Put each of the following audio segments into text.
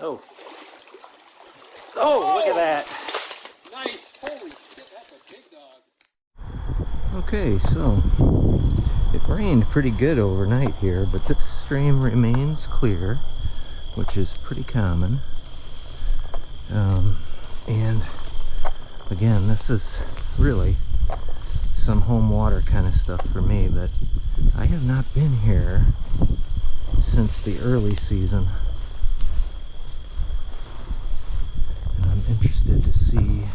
Oh. Oh, look at that. Nice. Holy shit, that's a big dog. Okay, so it rained pretty good overnight here, but this stream remains clear, which is pretty common. And again, this is really some home water kind of stuff for me, but I have not been here since the early season. And I'm interested to see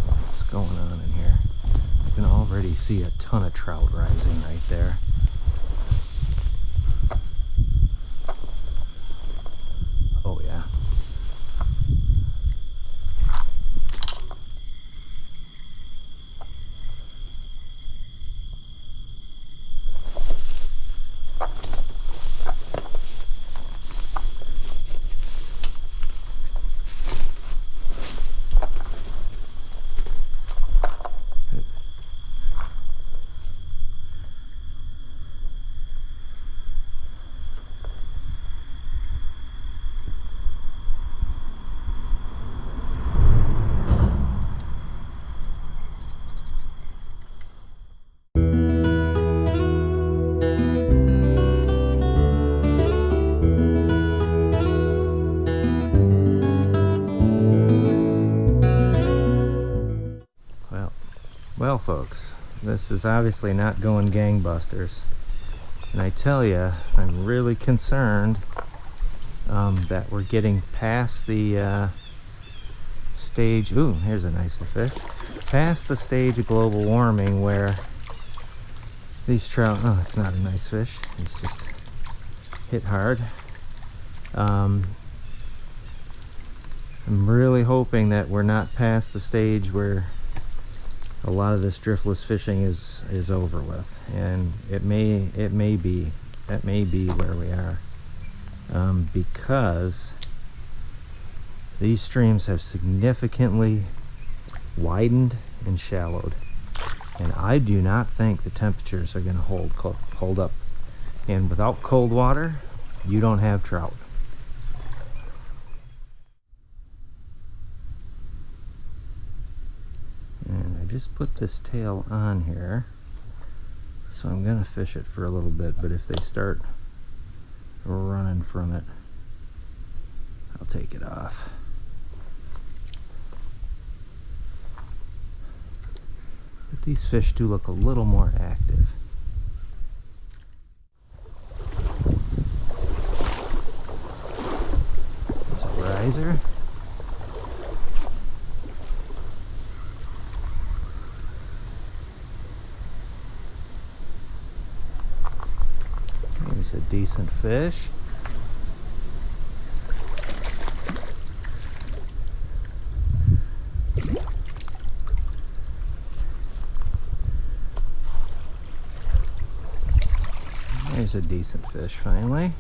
what's going on in here. I can already see a ton of trout rising right there. Oh yeah. Well folks, this is obviously not going gangbusters, and I tell you, I'm really concerned that we're getting past the stage. Ooh, here's a nicer fish. Past the stage of global warming where these trout, oh, it's not a nice fish, it's just hit hard. I'm really hoping that we're not past the stage where a lot of this driftless fishing is over with, and it may be where we are, because these streams have significantly widened and shallowed, and I do not think the temperatures are going to hold up. And without cold water, you don't have trout. And I just put this tail on here, so I'm gonna fish it for a little bit, but if they start running from it, I'll take it off. But these fish do look a little more active. There's a riser. There's a decent fish. There's a decent fish finally.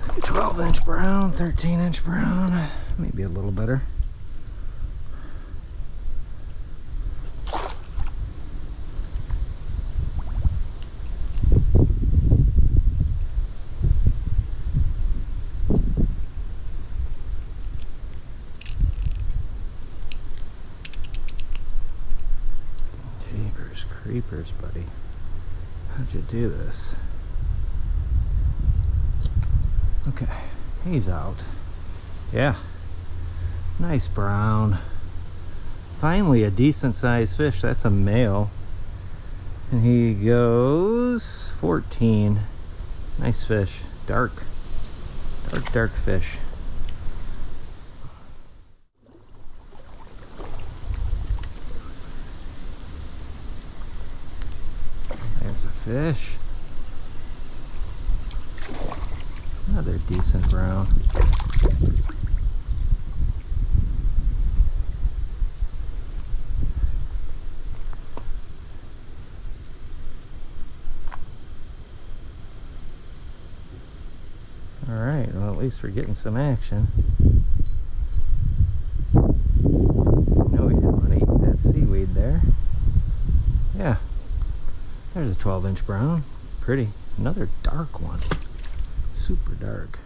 12-inch brown, 13-inch brown, maybe a little better. Creepers, buddy. How'd you do this? Okay, he's out. Yeah, nice brown. Finally a decent sized fish. That's a male. And he goes 14. Nice fish. Dark fish. There's a fish. Another decent brown. Alright, well at least we're getting some action. No, you didn't want to eat that seaweed there. Yeah. There's a 12-inch brown. Pretty. Another dark one. super dark.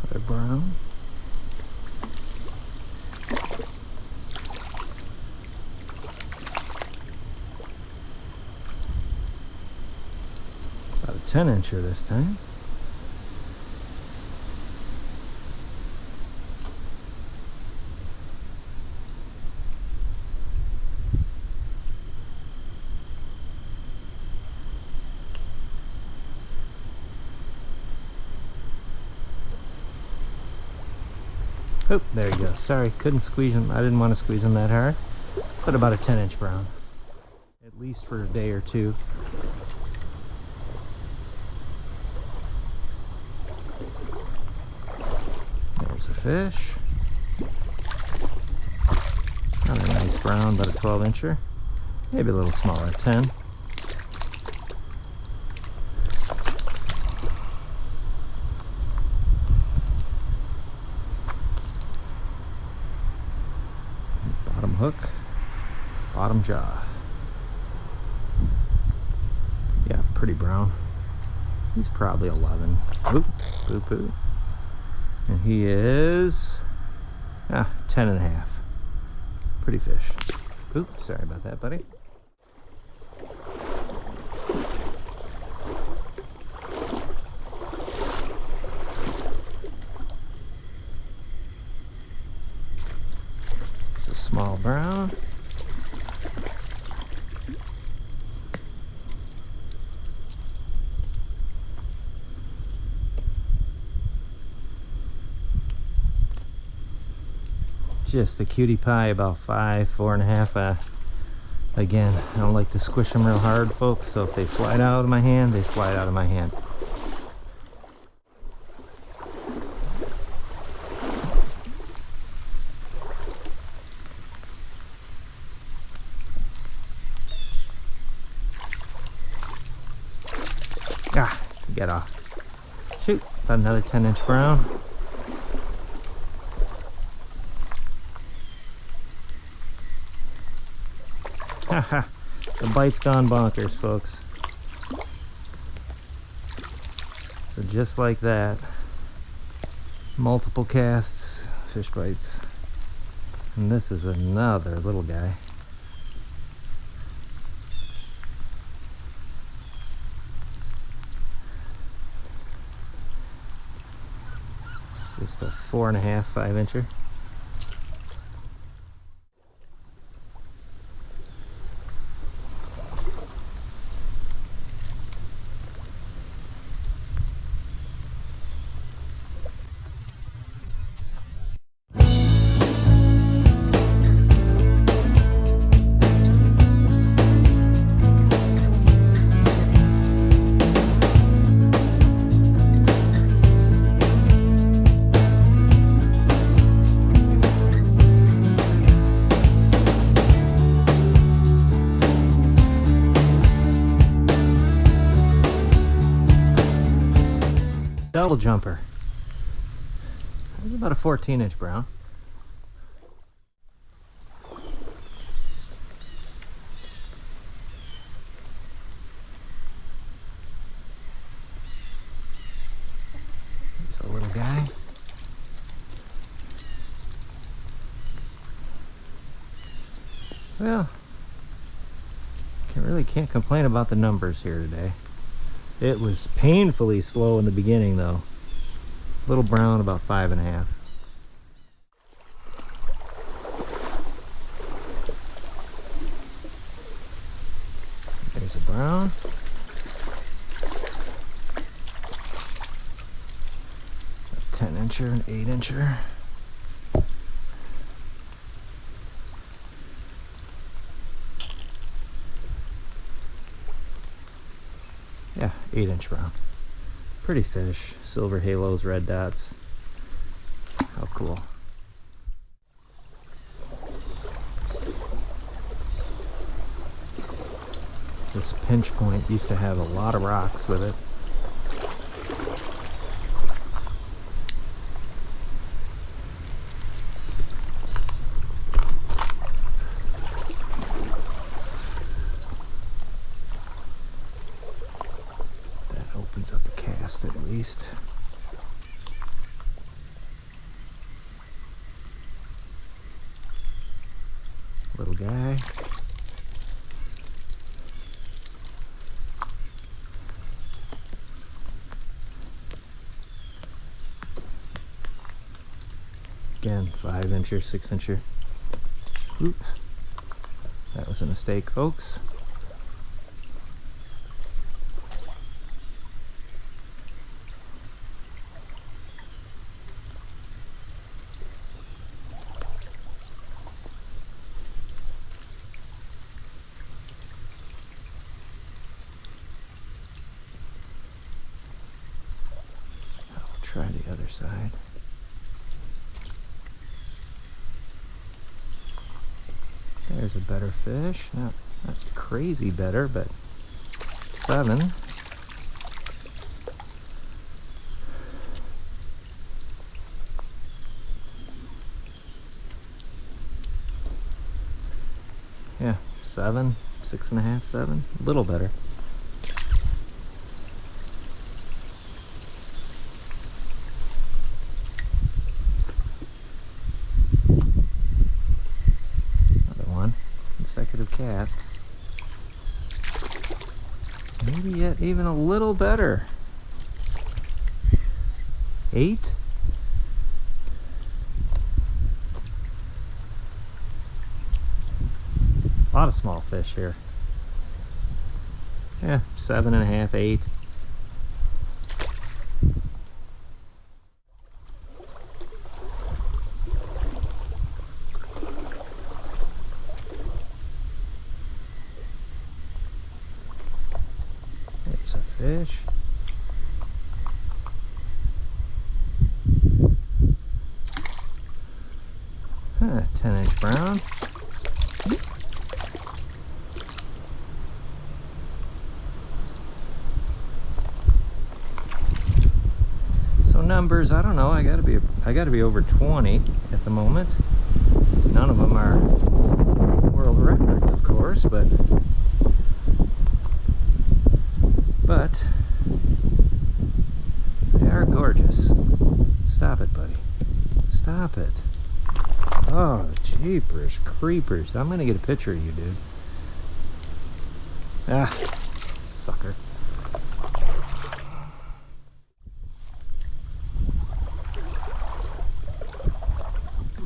Another brown. About a 10-incher this time. Oh, there you go. Sorry, couldn't squeeze him. I didn't want to squeeze him that hard. But about a 10-inch brown. At least for a day or two. There's a fish. Another nice brown, about a 12-incher. Maybe a little smaller, 10. Bottom hook, bottom jaw. Yeah, pretty brown. He's probably 11. Oop, boo boo. And he is 10 and a half. Pretty fish. Oop, sorry about that, buddy. It's a small brown. Just a cutie pie, about 5, 4.5. Again, I don't like to squish them real hard, folks, so if they slide out of my hand, they slide out of my hand. Ah, get off. Shoot, about another 10-inch brown. Haha, the bite's gone bonkers, folks. So just like that, multiple casts, fish bites. And this is another little guy. Just a 4.5, 5-incher. Double jumper. It's about a 14-inch brown. Here's a little guy. Well, can't complain about the numbers here today. It was painfully slow in the beginning, though. Little brown, about 5.5. There's a brown. A 10-incher, an 8-incher. Yeah, 8-inch brown. Pretty fish. Silver halos, red dots. How cool. This pinch point used to have a lot of rocks with it. almost at least. Little guy. Again, 5-incher, 6-incher. Oop. That was a mistake, folks. I'll try the other side. There's a better fish. Not crazy better, but 7. Yeah, 7, 6.5, 7. A little better. Consecutive casts. Maybe yet even a little better. 8. A lot of small fish here. Yeah, 7.5, 8. Fish. Huh, 10-inch brown. So numbers, I don't know. I gotta be over 20 at the moment. None of them are world records, of course, but they are gorgeous. Stop it, buddy. Stop it. Oh, jeepers creepers. I'm gonna get a picture of you, dude. Ah, sucker.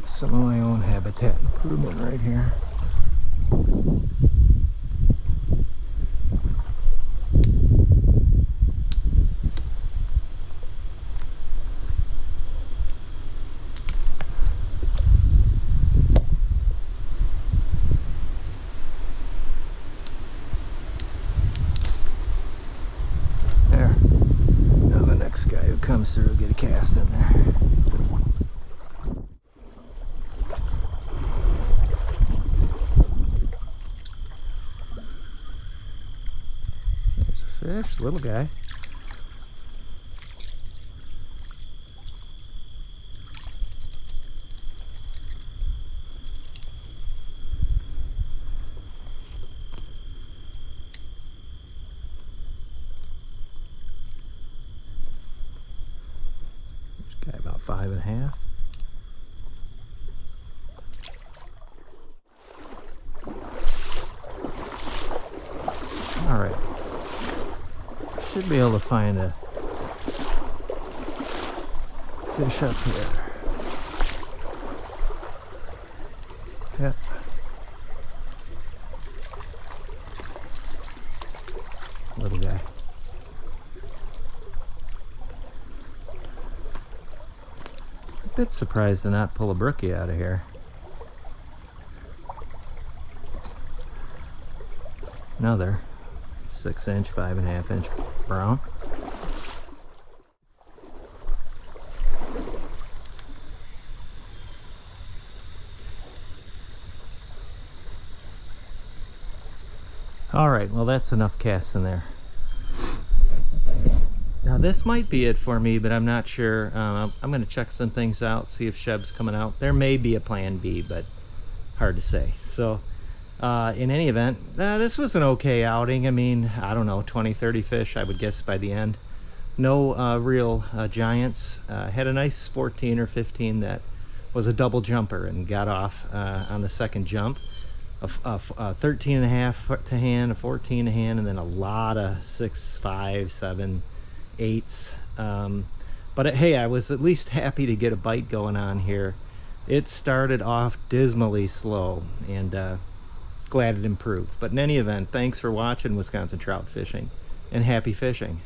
Some of my own habitat improvement right here. Guy who comes through will get a cast in there. There's a fish, little guy. Guy about 5.5. All right, should be able to find a fish up here. Yep. Little guy. A bit surprised to not pull a brookie out of here. Another 6-inch, 5.5-inch brown. All right, well, that's enough casts in there. Now this might be it for me, but I'm not sure. I'm going to check some things out, see if Sheb's coming out. There may be a plan B, but hard to say. So in any event, this was an okay outing. I mean, I don't know, 20, 30 fish, I would guess, by the end. No real giants. Had a nice 14 or 15 that was a double jumper and got off on the second jump. A 13 and a half to hand, a 14 to hand, and then a lot of 6, 5, 7, 8s. But hey, I was at least happy to get a bite going on here. It started off dismally slow, and glad it improved. But in any event, thanks for watching Wisconsin Trout Fishing, and happy fishing.